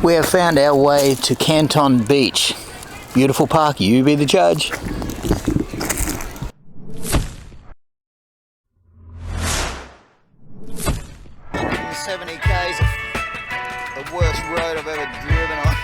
We have found our way to Canton Beach. Beautiful park, you be the judge. 70 k's, the worst road I've ever driven on.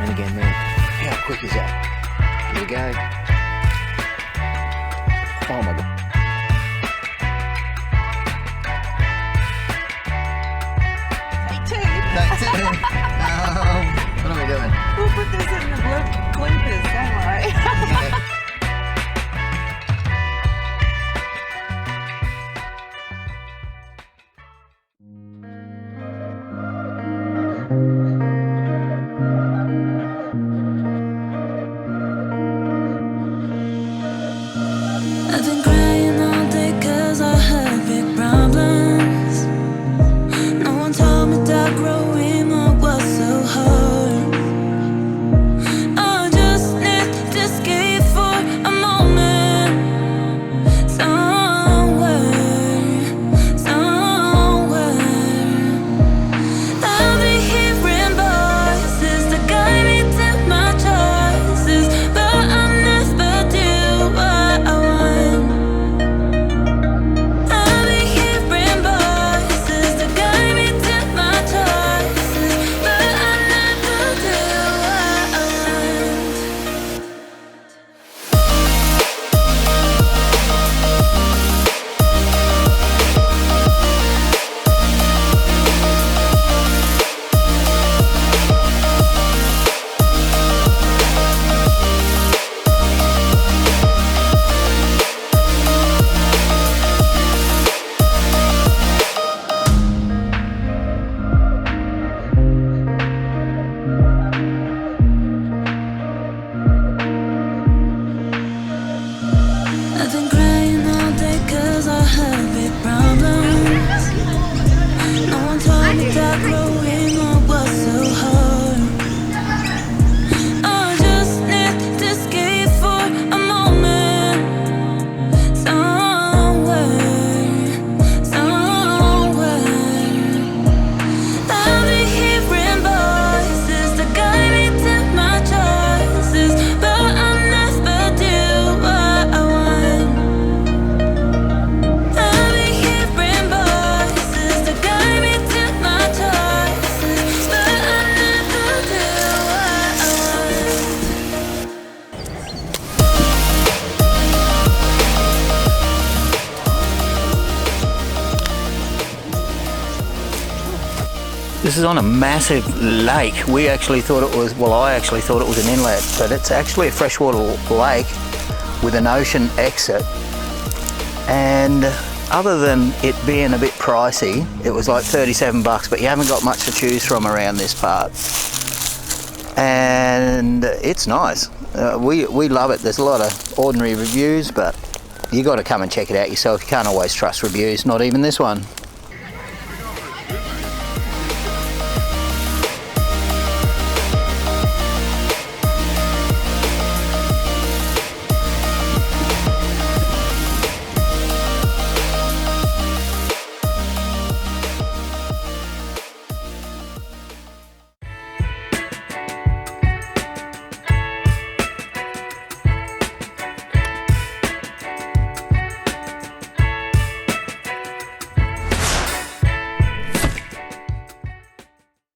And again, man, how quick is that? Here we go. Oh my god. What are we doing? We'll put this in the bloopers, don't worry. Yeah. I've been crying all day 'cause I had big problems. No one told me that growing up was so hard. I just need to escape for a moment. Somewhere. I'll be hearing voices that guide me to my choices, but I never do what I want. I'll be hearing voices that guide me to my choices, but I never do what I want. I've been crying all day 'cause I have big problems. No one told me that growing up was so hard. I just need to escape for a moment. Somewhere. I'll be hearing voices that guide me to my choices, but I never do what I want. I'll be hearing voices that guide me to my choices, but I never do what I want. This is on a massive lake. We actually thought it was, well, I actually thought it was an inlet, but it's actually a freshwater lake with an ocean exit. And other than it being a bit pricey, it was like 37 bucks, but you haven't got much to choose from around this part. And it's nice. We love it. There's a lot of ordinary reviews, but you got to come and check it out yourself. You can't always trust reviews, not even this one.